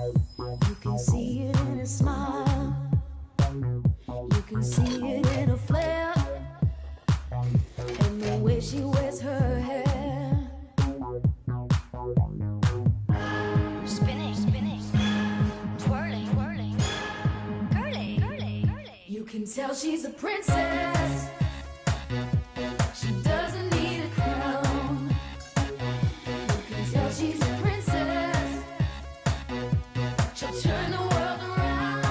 You can see it in a smile. You can see it in a flare. And the way she wears her hair. Spinning, spinning, twirling, twirling, curly, curly, curly. You can tell she's a princess. She doesn't need a crown. You can tell she's a princess. She'll turn the world around.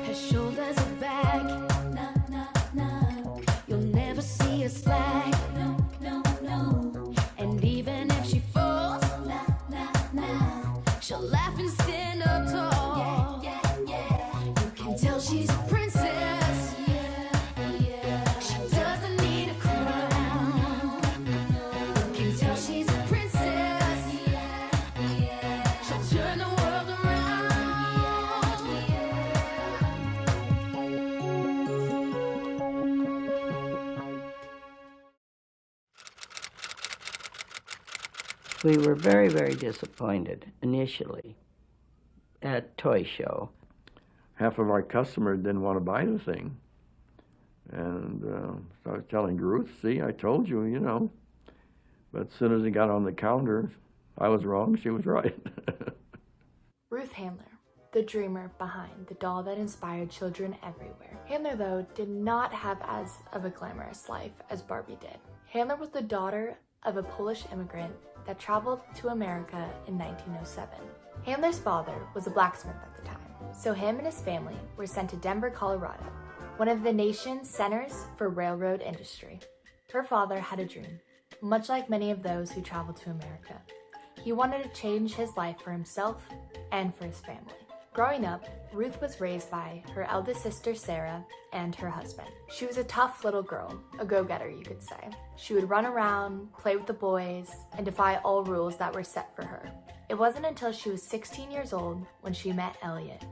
Her shoulders are back. Nah, nah, nah. You'll never see her slack. No, no, no. And even if she falls, nah, nah, nah, she'll laugh and stand up tall. Yeah, yeah, yeah. You can tell she's a princess. Yeah, yeah. She doesn't need a crown. You can tell she's a princess. Yeah, yeah. She'll turn the world around. We were very, very disappointed initially at Toy Show. Half of our customers didn't want to buy the thing. And so I was telling Ruth, see, I told you, you know. But as soon as it got on the counter, I was wrong, she was right. Ruth Handler, the dreamer behind the doll that inspired children everywhere. Handler, though, did not have as of a glamorous life as Barbie did. Handler was the daughter of a Polish immigrant that traveled to America in 1907. Handler's father was a blacksmith at the time, so him and his family were sent to Denver, Colorado, one of the nation's centers for railroad industry. Her father had a dream, much like many of those who traveled to America. He wanted to change his life for himself and for his family. Growing up, Ruth was raised by her eldest sister, Sarah, and her husband. She was a tough little girl, a go-getter, you could say. She would run around, play with the boys, and defy all rules that were set for her. It wasn't until she was 16 years old when she met Elliot,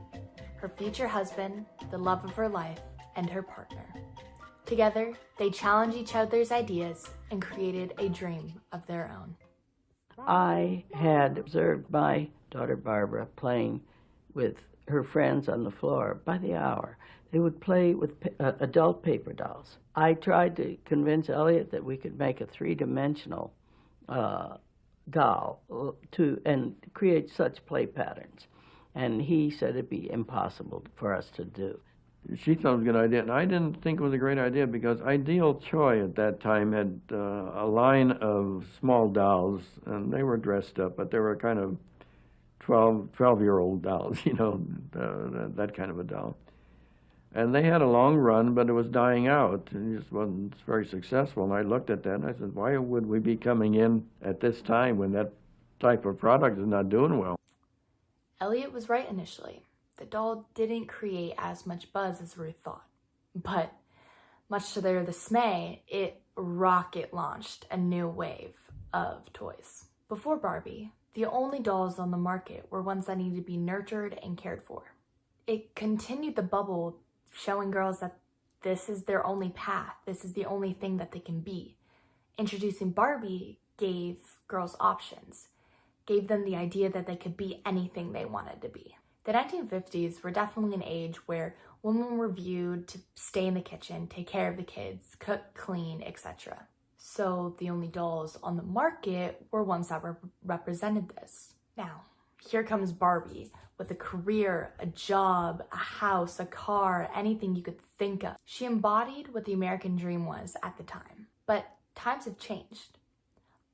her future husband, the love of her life, and her partner. Together, they challenged each other's ideas and created a dream of their own. I had observed my daughter Barbara playing with her friends on the floor by the hour. They would play with adult paper dolls. I tried to convince Elliot that we could make a three-dimensional doll and create such play patterns. And he said it'd be impossible for us to do. She thought it was a good idea, and I didn't think it was a great idea because Ideal Toy at that time had a line of small dolls, and they were dressed up, but they were kind of 12-year-old dolls, you know, that kind of a doll. And they had a long run, but it was dying out, and it just wasn't very successful. And I looked at that, and I said, why would we be coming in at this time when that type of product is not doing well? Elliot was right initially. The doll didn't create as much buzz as Ruth thought. But much to their dismay, it rocket launched a new wave of toys. Before Barbie, the only dolls on the market were ones that needed to be nurtured and cared for. It continued the bubble, showing girls that this is their only path, this is the only thing that they can be. Introducing Barbie gave girls options, gave them the idea that they could be anything they wanted to be. The 1950s were definitely an age where women were viewed to stay in the kitchen, take care of the kids, cook, clean, etc. So the only dolls on the market were ones that represented this. Now, here comes Barbie with a career, a job, a house, a car, anything you could think of. She embodied what the American dream was at the time. But times have changed.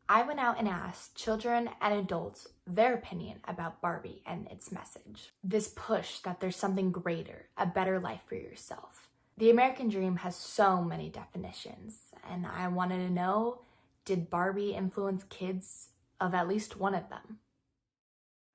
I went out and asked children and adults their opinion about Barbie and its message. This push that there's something greater, a better life for yourself. The American dream has so many definitions, and I wanted to know, did Barbie influence kids of at least one of them?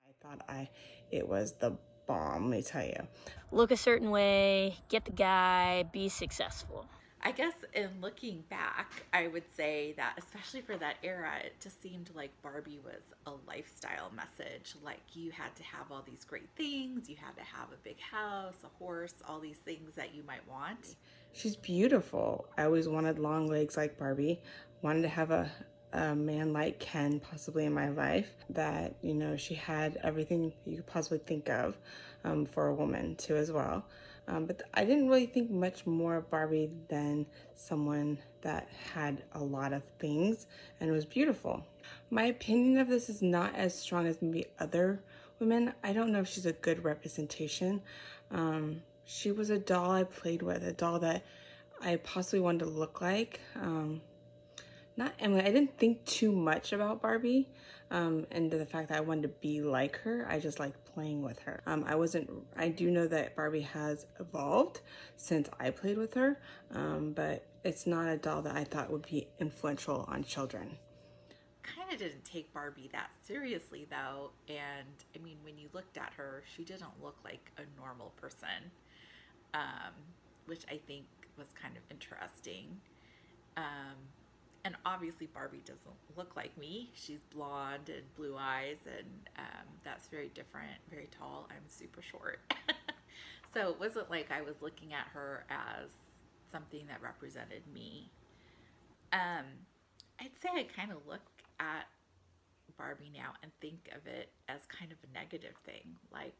I thought it was the bomb, let me tell you. Look a certain way, get the guy, be successful. I guess in looking back, I would say that especially for that era, it just seemed like Barbie was a lifestyle message. Like you had to have all these great things. You had to have a big house, a horse, all these things that you might want. She's beautiful. I always wanted long legs like Barbie. Wanted to have a a man like Ken possibly in my life, that, you know, she had everything you could possibly think of for a woman too as well. But I didn't really think much more of Barbie than someone that had a lot of things and was beautiful. My opinion of this is not as strong as maybe other women. I don't know if she's a good representation. She was a doll I played with, a doll that I possibly wanted to look like. Not Emily. I didn't think too much about Barbie, and the fact that I wanted to be like her. I just liked playing with her. I do know that Barbie has evolved since I played with her, but it's not a doll that I thought would be influential on children. Kind of didn't take Barbie that seriously though, and I mean, when you looked at her, she didn't look like a normal person, which I think was kind of interesting. And obviously Barbie doesn't look like me. She's blonde and blue eyes, and that's very different, very tall. I'm super short. So it wasn't like I was looking at her as something that represented me. I'd say I kind of look at Barbie now and think of it as kind of a negative thing. Like,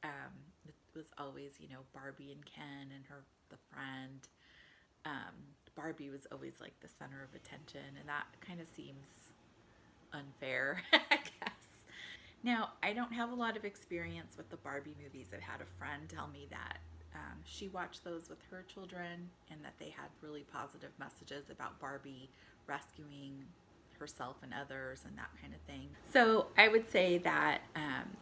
it was always, you know, Barbie and Ken and the friend. Barbie was always like the center of attention, and that kind of seems unfair, I guess. Now, I don't have a lot of experience with the Barbie movies. I've had a friend tell me that she watched those with her children and that they had really positive messages about Barbie rescuing herself and others and that kind of thing. So I would say that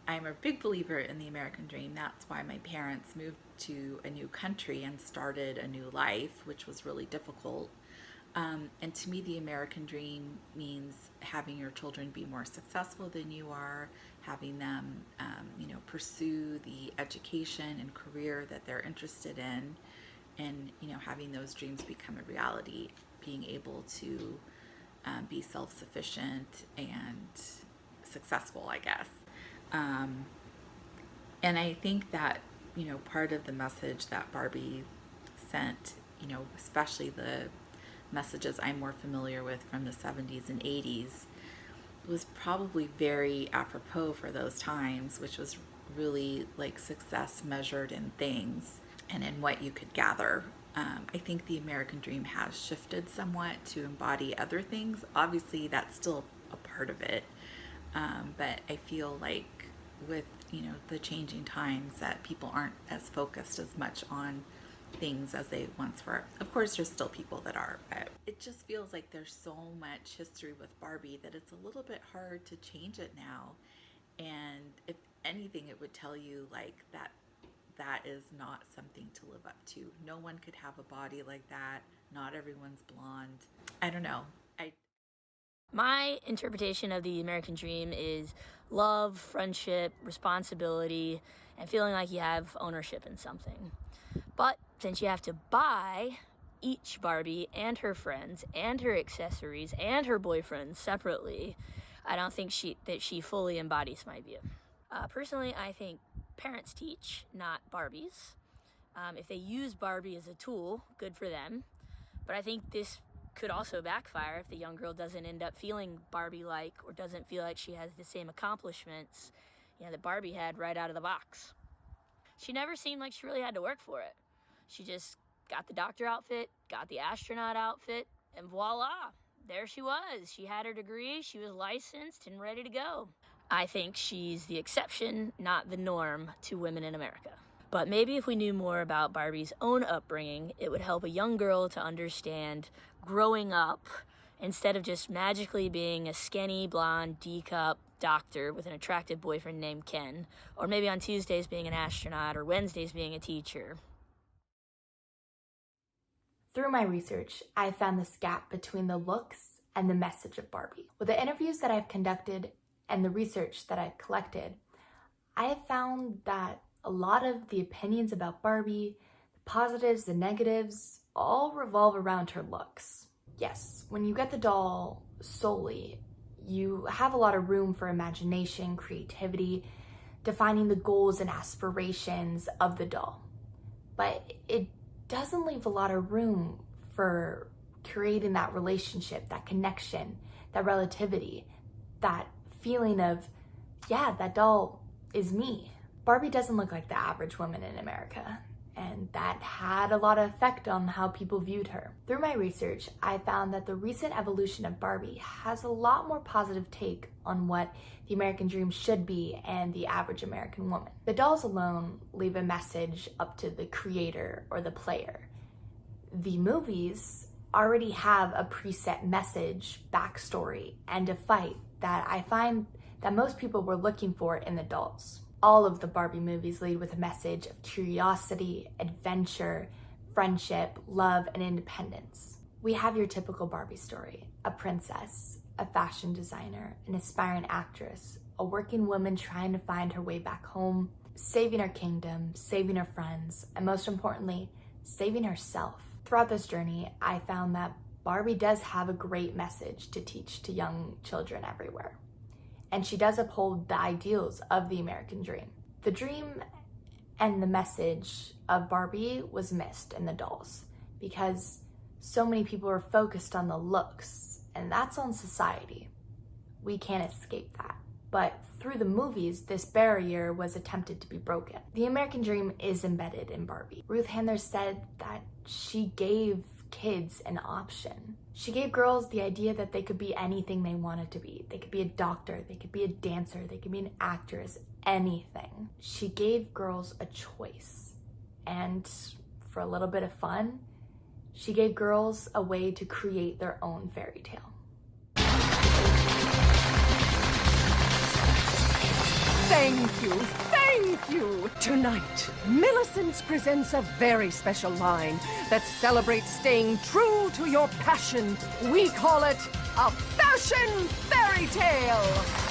I'm a big believer in the American dream. That's why my parents moved to a new country and started a new life, which was really difficult. And to me, the American dream means having your children be more successful than you are, having them, pursue the education and career that they're interested in, and, having those dreams become a reality, being able to be self-sufficient and successful, I guess. And I think that, part of the message that Barbie sent, especially the messages I'm more familiar with from the 70s and 80s, was probably very apropos for those times, which was really like success measured in things and in what you could gather. I think the American dream has shifted somewhat to embody other things. Obviously, that's still a part of it, but I feel like with the changing times that people aren't as focused as much on things as they once were. Of course, there's still people that are, but it just feels like there's so much history with Barbie that it's a little bit hard to change it now. And if anything, it would tell you like that is not something to live up to. No one could have a body like that. Not everyone's blonde. I don't know. My interpretation of the American dream is love, friendship, responsibility, and feeling like you have ownership in something. But since you have to buy each Barbie and her friends and her accessories and her boyfriend separately, I don't think that she fully embodies my view. Personally, I think parents teach, not Barbies. If they use Barbie as a tool, good for them. But I think this could also backfire if the young girl doesn't end up feeling Barbie-like or doesn't feel like she has the same accomplishments that Barbie had right out of the box. She never seemed like she really had to work for it. She just got the doctor outfit, got the astronaut outfit, and voila, there she was. She had her degree, she was licensed and ready to go. I think she's the exception, not the norm, to women in America. But maybe if we knew more about Barbie's own upbringing, it would help a young girl to understand growing up instead of just magically being a skinny, blonde, D-cup doctor with an attractive boyfriend named Ken, or maybe on Tuesdays being an astronaut or Wednesdays being a teacher. Through my research, I found this gap between the looks and the message of Barbie. With the interviews that I've conducted and the research that I've collected, I have found that a lot of the opinions about Barbie, the positives, the negatives, all revolve around her looks. Yes, when you get the doll solely, you have a lot of room for imagination, creativity, defining the goals and aspirations of the doll. But it doesn't leave a lot of room for creating that relationship, that connection, that relativity, that feeling of, yeah, that doll is me. Barbie doesn't look like the average woman in America, and that had a lot of effect on how people viewed her. Through my research, I found that the recent evolution of Barbie has a lot more positive take on what the American dream should be and the average American woman. The dolls alone leave a message up to the creator or the player. The movies already have a preset message, backstory, and a fight that I find that most people were looking for in the dolls. All of the Barbie movies lead with a message of curiosity, adventure, friendship, love, and independence. We have your typical Barbie story: a princess, a fashion designer, an aspiring actress, a working woman trying to find her way back home, saving her kingdom, saving her friends, and most importantly, saving herself. Throughout this journey, I found that Barbie does have a great message to teach to young children everywhere. And she does uphold the ideals of the American dream. The dream and the message of Barbie was missed in the dolls because so many people were focused on the looks, and that's on society. We can't escape that. But through the movies, this barrier was attempted to be broken. The American dream is embedded in Barbie. Ruth Handler said that she gave kids an option. She gave girls the idea that they could be anything they wanted to be. They could be a doctor, they could be a dancer, they could be an actress, anything. She gave girls a choice. And for a little bit of fun, she gave girls a way to create their own fairy tale. Thank you, thank you! Tonight, Millicent's presents a very special line that celebrates staying true to your passion. We call it a fashion fairy tale!